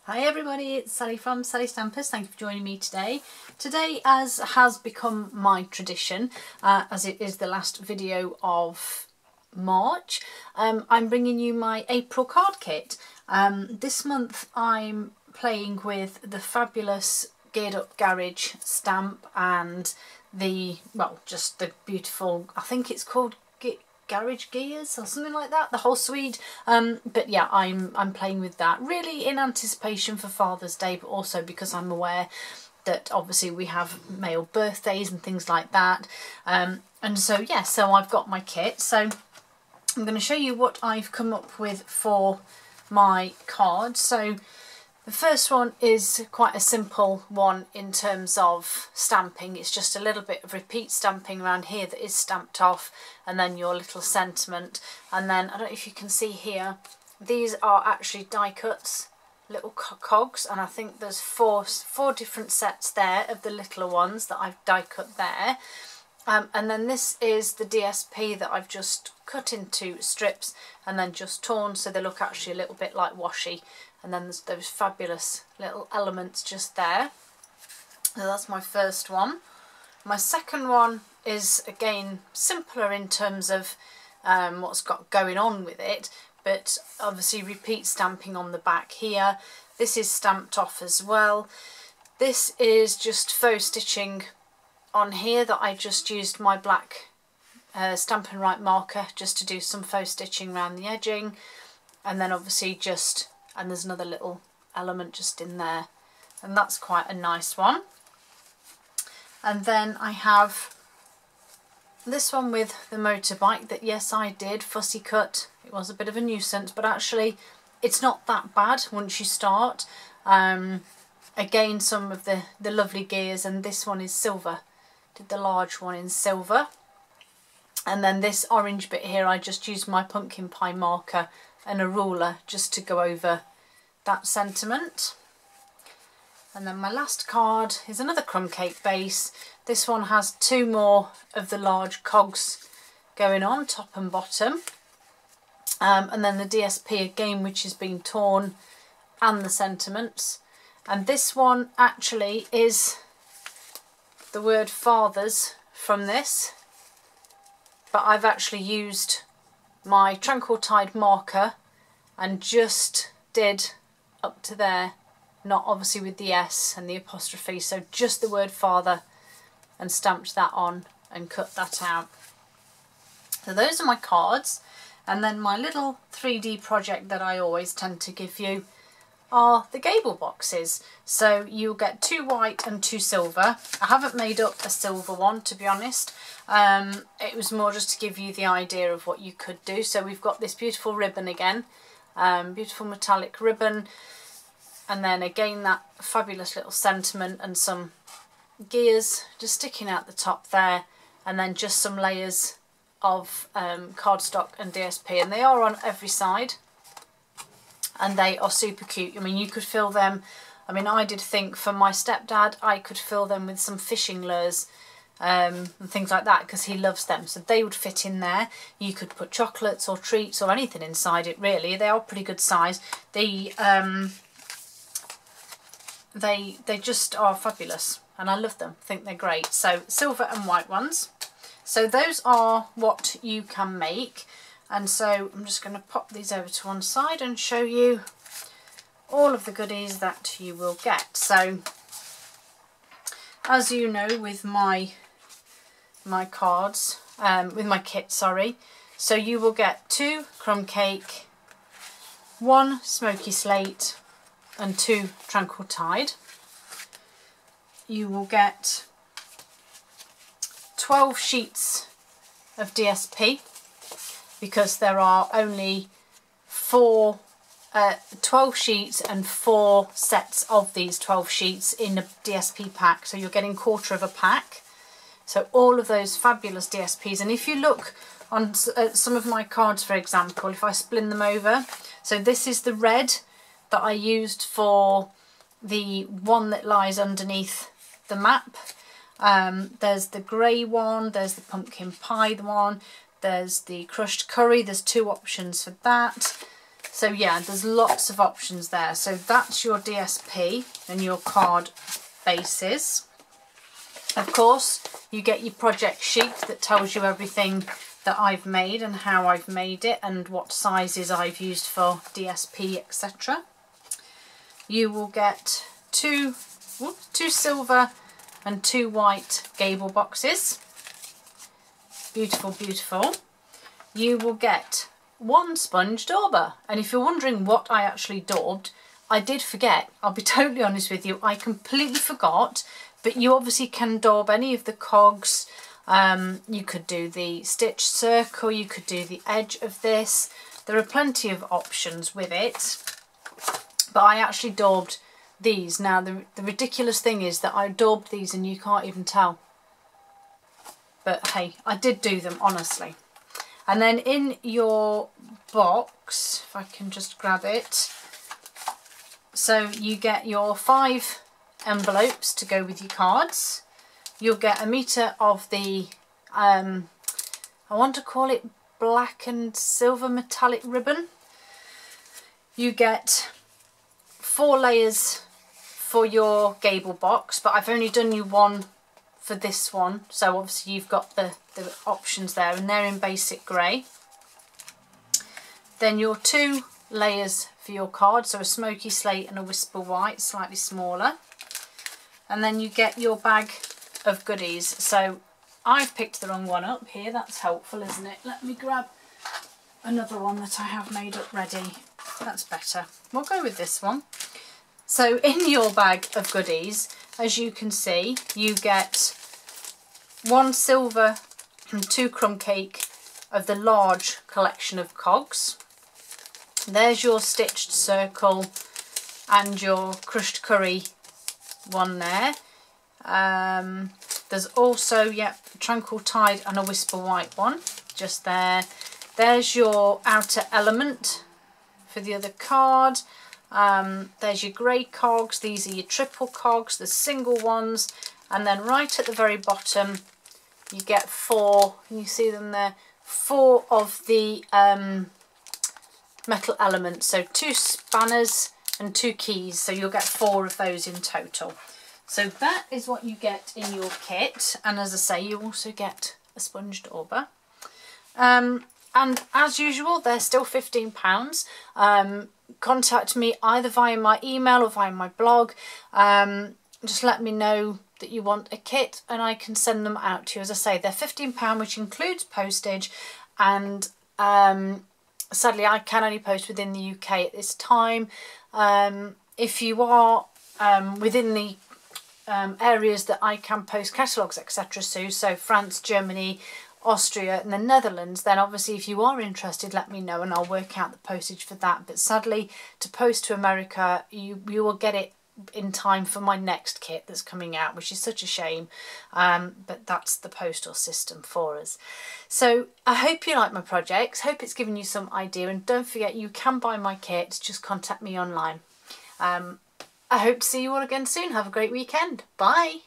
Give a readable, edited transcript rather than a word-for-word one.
Hi everybody, it's Sally from Sally Stampers. Thank you for joining me today. Today, as has become my tradition, as it is the last video of March, I'm bringing you my April card kit. This month I'm playing with the fabulous Geared Up Garage stamp and the, well, just the beautiful, I think it's called Garage Gears or something like that, the whole suite. But yeah, I'm playing with that really in anticipation for Father's Day, but also because I'm aware that obviously we have male birthdays and things like that. And so yeah, so I've got my kit. So I'm going to show you what I've come up with for my cards. So the first one is quite a simple one in terms of stamping. It's just a little bit of repeat stamping around here that is stamped off, and then your little sentiment. And then, I don't know if you can see here, these are actually die cuts, little cogs, and I think there's four different sets there of the littler ones that I've die cut there. And then this is the DSP that I've just cut into strips and then just torn, so they look actually a little bit like washi. And then there's those fabulous little elements just there. So that's my first one. My second one is again simpler in terms of what's got going on with it, but obviously repeat stamping on the back here. This is stamped off as well. This is just faux stitching on here that I just used my black Stampin' Right marker just to do some faux stitching around the edging, and then obviously just, and there's another little element just in there, and that's quite a nice one. And then I have this one with the motorbike that, yes, I did fussy cut. It was a bit of a nuisance, but actually it's not that bad once you start. Again, some of the lovely gears, and this one is silver. Did the large one in silver. And then this orange bit here, I just used my pumpkin pie marker and a ruler just to go over that sentiment. And then my last card is another crumb cake base. This one has two more of the large cogs going on, top and bottom. And then the DSP again, which has been torn, and the sentiments. And this one actually is the word fathers from this, but I've actually used my Tranquil Tide marker and just did up to there, not obviously with the S and the apostrophe, so just the word father, and stamped that on and cut that out. So those are my cards. And then my little 3D project that I always tend to give you are the gable boxes. So you'll get 2 white and 2 silver. I haven't made up a silver one, to be honest. It was more just to give you the idea of what you could do. So we've got this beautiful ribbon again, beautiful metallic ribbon, and then again that fabulous little sentiment and some gears just sticking out the top there, and then just some layers of cardstock and DSP, and they are on every side. And they are super cute. I mean, you could fill them, I mean, I did think for my stepdad, I could fill them with some fishing lures and things like that, because he loves them. So they would fit in there. You could put chocolates or treats or anything inside it, really. They are pretty good size. They just are fabulous, and I love them. I think they're great. So silver and white ones. So those are what you can make. And so I'm just going to pop these over to one side and show you all of the goodies that you will get. So as you know, with my cards, with my kit, sorry, so you will get 2 crumb cake, 1 smoky slate and 2 Tranquil Tide. You will get 12 sheets of DSP, because there are only 12 sheets and 4 sets of these 12 sheets in a DSP pack, so you're getting 1/4 of a pack. So all of those fabulous DSPs, and if you look on some of my cards, for example, if I spin them over, so this is the red that I used for the one that lies underneath the map. There's the grey one, there's the pumpkin pie one, there's the crushed curry, there's 2 options for that. So yeah, there's lots of options there. So that's your DSP and your card bases. Of course, you get your project sheet that tells you everything that I've made and how I've made it and what sizes I've used for DSP, etc. You will get two silver and 2 white gable boxes. Beautiful, beautiful. You will get 1 sponge dauber, and if you're wondering what I actually daubed, I did forget. I'll be totally honest with you, I completely forgot, but you obviously can daub any of the cogs. You could do the stitch circle, you could do the edge of this. There are plenty of options with it, but I actually daubed these. Now the ridiculous thing is that I daubed these and you can't even tell, but hey, I did do them, honestly. And then in your box, if I can just grab it, so you get your 5 envelopes to go with your cards. You'll get 1 metre of the, I want to call it black and silver metallic ribbon. You get 4 layers for your gable box, but I've only done you 1 for this one, so obviously you've got the options there, and they're in basic grey. Then your 2 layers for your card, so a smoky slate and a whisper white, slightly smaller. And then you get your bag of goodies. So I've picked the wrong one up here, that's helpful, isn't it? Let me grab another one that I have made up ready. That's better. We'll go with this one. So in your bag of goodies, as you can see, you get 1 silver and 2 crumb cake of the large collection of cogs. There's your stitched circle and your crushed curry one there. There's also, tranquil tide and a whisper white one just there. There's your outer element for the other card. There's your grey cogs. These are your triple cogs, the single ones, and then right at the very bottom you get 4, can you see them there, 4 of the metal elements, so 2 spanners and 2 keys, so you'll get 4 of those in total. So that is what you get in your kit, and as I say, you also get a sponge dauber. And as usual, they're still £15. Contact me either via my email or via my blog. Just let me know that you want a kit and I can send them out to you. As I say, they're £15, which includes postage, and sadly I can only post within the UK at this time. If you are within the areas that I can post catalogues, etc., so France, Germany, Austria and the Netherlands, then obviously if you are interested, let me know and I'll work out the postage for that. But sadly, to post to America, you will get it in time for my next kit that's coming out, which is such a shame, but that's the postal system for us. So I hope you like my projects, hope it's given you some idea, and don't forget you can buy my kits, just contact me online. I hope to see you all again soon. Have a great weekend. Bye.